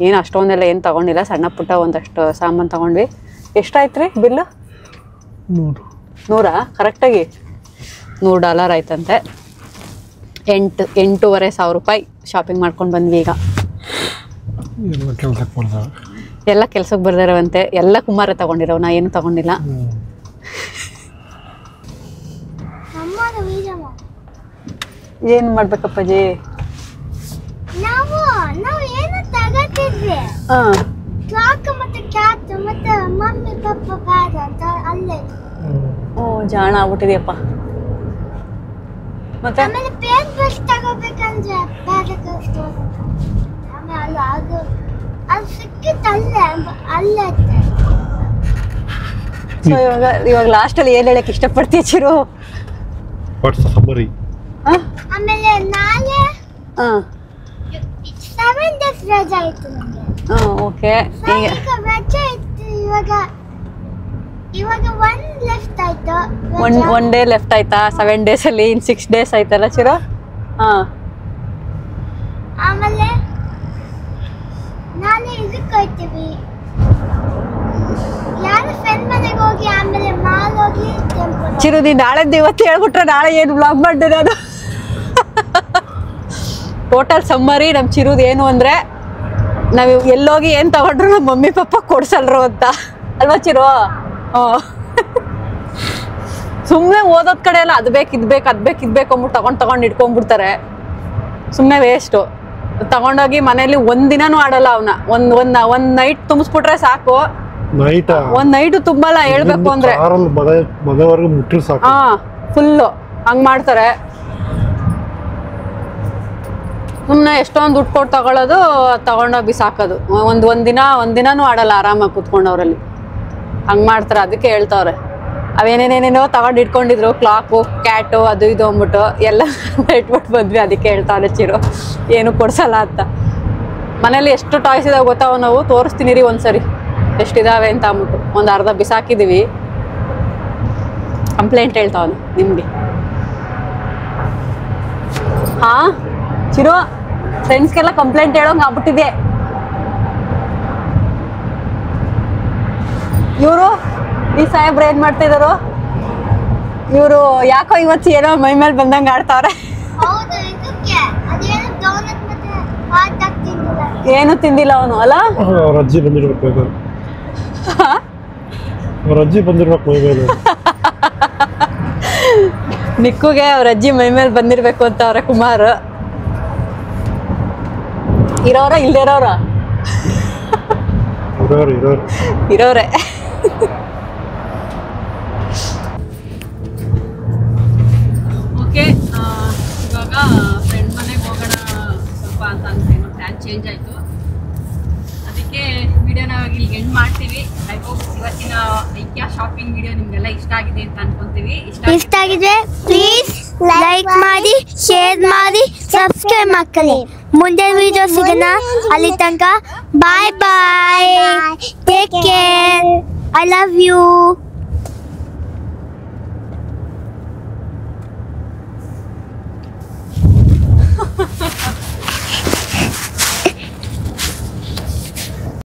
ಏನು ಅಷ್ಟೊಂದೆಲ್ಲ ಏನು ತೊಗೊಂಡಿಲ್ಲ, ಸಣ್ಣ ಪುಟ್ಟ ಒಂದಷ್ಟು ಸಾಮಾನು ತೊಗೊಂಡ್ವಿ. ಎಷ್ಟಾಯ್ತು ರೀ ಬಿಲ್ಲು? 100 ಕರೆಕ್ಟಾಗಿ $100 ಆಯ್ತಂತೆ. 8,500 ರೂಪಾಯಿ ಶಾಪಿಂಗ್ ಮಾಡ್ಕೊಂಡು ಬಂದ್ವಿ. ಈಗ ಎಲ್ಲ ಕೆಲ್ಸಕ್ಕೆ ಬರ್ದಿರೋವಂತೆ. ಎಲ್ಲ ಕುಮಾರ ತಗೊಂಡಿರೋ, ನಾ ಏನು ತಗೊಂಡಿಲ್ಲ. ಏನು ಮಾಡ್ಬೇಕಪ್ಪಾಜಿ? ನಾವು ಏನು ತಗತ್ತಿದ್ವಿ? ಮತ್ತೆ ಮಮ್ಮಿ ಪಪ್ಪ ಬ್ಯಾಡ ಅಂತ ಅಲ್ಲೇ. ಓ ಜಾಣ ಆಗ್ಬಿಟ್ಟಿದೆಯಪ್ಪ. ಮತ್ತೆ ಆಮೇಲೆ ಪೇಂಟ್ ಬ್ರಷ್ ತಗೋಬೇಕಂದ್ರೆ ಬೇರೆ ಸ್ಟೋರ್. ಆಮೇಲೆ ಅದು ಸಿಕ್ಕಿತ್ತು ಅಲ್ಲೇ. ಸೊ ಇವಾಗ ಲಾಸ್ಟಲ್ಲಿ ಏನು ಹೇಳಕ್ಕೆ ಇಷ್ಟಪಡ್ತೀಯ ಚಿರು? ಸಮ್ಮರಿ. ಆಮೇಲೆ ನಾಳೆ 7 days ರಜೆ ಆಯ್ತು ನಮಗೆ. ಓಕೆ. ಈಗ ರಜೆ ಇತ್ತು. ಇವಾಗ 1 ಲೆಫ್ಟ್ ಆಯ್ತು. ಒನ್ ಡೇ ಲೆಫ್ಟ್ ಆಯ್ತಾ 7 ಡೇಸಲ್ಲಿ? ಇನ್ನು 6 ಡೇಸ್ ಆಯ್ತಲ್ಲ ಚಿರು? ಆಮೇಲೆ ನಾಳೆ ಇದಕ್ಕೆ ಹೋಗ್ತೀವಿ, ಯಾರ ಫ್ರೆಂಡ್ ಮನೆಗೆ ಹೋಗಿ ಆಮೇಲೆ ಮಾಲ್ ಹೋಗಿ ಟೆಂಪಲ್. ಚಿರು ನೀನು ನಾಳೆದ್ದು ಇವತ್ತು ಹೇಳ್ಬಿಟ್ರೆ ನಾಳೆ ಏನು ಬ್ಲಾಗ್ ಮಾಡಿದೆ ನಾನು. ಟೋಟಲ್ ಸಮ್ಮರಿ ನಮ್ಮ ಚಿರುದು ಏನು ಅಂದರೆ, ನಾವು ಎಲ್ಲೋಗಿ ಏನು ತಗೊಂಡ್ರು ನಮ್ಮ ಮಮ್ಮಿ ಪಪ್ಪ ಕೊಡ್ಸಲ್ರು ಅಂತ ಅಲ್ವಾ ಚಿರು? ಸುಮ್ಮನೆ ಓದೋದ್ ಕಡೆ ಎಲ್ಲ ಅದು ಬೇಕು ಇದು ಬೇಕು ಅಂದ್ಬಿಟ್ಟು ತಗೊಂಡು ಇಟ್ಕೊಂಡ್ಬಿಡ್ತಾರೆ. ಸುಮ್ಮನೆ ವೇಸ್ಟು. ತಗೊಂಡೋಗಿ ಮನೇಲಿ ಒಂದಿನನೂ ಆಡಲ್ಲ ಅವನ್ನ. ಒಂದ್ ನೈಟ್ ತುಂಬಿಸ್ಬಿಟ್ರೆ ಸಾಕು. ಒಂದ್ ನೈಟು ತುಂಬಲ್ಲ ಹೇಳ್ಬೇಕು ಅಂದ್ರೆ. ಫುಲ್ಲು ಹಂಗ್ ಮಾಡ್ತಾರೆ. ಸುಮ್ಮನೆ ಎಷ್ಟೊಂದು ದುಡ್ಡು ಕೊಟ್ಟು ತಗೊಳ್ಳೋದು, ತಗೊಂಡೋಗಿ ಬಿಸಾಕೋದು. ಒಂದಿನನೂ ಆಡಲ್ಲ ಆರಾಮಾಗಿ ಕೂತ್ಕೊಂಡವ್ರಲ್ಲಿ. ಹಂಗೆ ಮಾಡ್ತಾರೆ. ಅದಕ್ಕೆ ಹೇಳ್ತವ್ರೆ ಅವೇನೇನೇನೇನೋ ತಗೊಂಡು ಇಟ್ಕೊಂಡಿದ್ರು, ಕ್ಲಾಕು ಕ್ಯಾಟು ಅದು ಇದು ಅಂದ್ಬಿಟ್ಟು ಎಲ್ಲ ಇಟ್ಬಿಟ್ಟು ಬಂದ್ವಿ. ಅದಕ್ಕೆ ಹೇಳ್ತಾವ್ರೆ ಚಿರು ಏನು ಕೊಡ್ಸಲ್ಲ ಅಂತ. ಮನೇಲಿ ಎಷ್ಟು ಟಾಯ್ಸ್ ಇದಾವೆ ಗೊತ್ತಾವ, ನಾವು ತೋರಿಸ್ತೀನಿ ರೀ ಒಂದ್ಸರಿ. ಎಷ್ಟಿದಾವೆ ಅಂತ ಅಂದ್ಬಿಟ್ಟು ಒಂದು ಅರ್ಧ ಬಿಸಾಕಿದೀವಿ. ಕಂಪ್ಲೇಂಟ್ ಹೇಳ್ತಾವನು ನಿಮ್ಗೆ. ಹಾ ಚಿರು, ಫ್ರೆಂಡ್ಸ್ಗೆಲ್ಲ ಕಂಪ್ಲೇಂಟ್ ಹೇಳೋಂಗೆ ಆಗ್ಬಿಟ್ಟಿದೆ. ಇವರು ಈ ಸಾಹೇಬ್ರು ಏನ್ ಮಾಡ್ತಿದಾರು? ಇವರು ಯಾಕೋ ಇವತ್ತು ಏನೋ ಮೈ ಮೇಲೆ ಬಂದಂಗೆ ಆಡ್ತಾವ್ರೆ. ಹೌದು, ಇದಕ್ಕೆ ಅದೇನು ಡೋನಟ್ ಮತ್ತೆ ಹಾಟ್ ತಿಂದಿಲ್ಲ. ಏನು ತಿಂದಿಲ್ಲ ಅವನು ಅಲ್ಲ. ಅವ್ರ ಅಜ್ಜಿ ಬಂದಿರ್ಬೇಕು ಈಗ. ಅವ್ರ ಅಜ್ಜಿ ಬಂದಿರ್ಬೇಕು ಮೈ ಮೇಲೆ. ನಿಕ್ಕುಗೆ ಅವ್ರ ಅಜ್ಜಿ ಮೈ ಮೇಲೆ ಬಂದಿರ್ಬೇಕು ಅಂತ ಅವ್ರೆ ಕುಮಾರ್. ಇರೋರ ಇಲ್ದಿರೋರ? ಇರೋರೆ. ಓಕೆ, ಇವಾಗ ಫ್ರೆಂಡ್ ಮನೆಗೆ ಹೋಗೋಣ ಸ್ವಲ್ಪ ಅಂತ ಅನ್ಸೇನೋ ಪ್ಲ್ಯಾನ್ ಚೇಂಜ್ ಆಯಿತು. ಅದಕ್ಕೆ ವಿಡಿಯೋನ ಇಲ್ಲಿಗೆ ಎಂಡ್ ಮಾಡ್ತೀವಿ. ಐ ಹೋಪ್ ಇವತ್ತಿನ ಐಕ್ಯಾ ಶಾಪಿಂಗ್ ವಿಡಿಯೋ ನಿಮಗೆಲ್ಲ ಇಷ್ಟ ಆಗಿದೆ ಅಂತ ಅನ್ಕೊಂತೀವಿ. ಇಷ್ಟ ಆಗಿದ್ರೆ ಪ್ಲೀಸ್ ಲೈಕ್ ಮಾಡಿ, ಶೇರ್ ಮಾಡಿ, ಸಬ್ಸ್ಕ್ರೈಬ್ ಮಾಡ್ಕೊಳ್ಳಿ. ಮುಂದಿನ ವಿಡಿಯೋ ಸಿಗೋಣ. ಅಲ್ಲಿ ತನಕ bye bye, take care, I love you.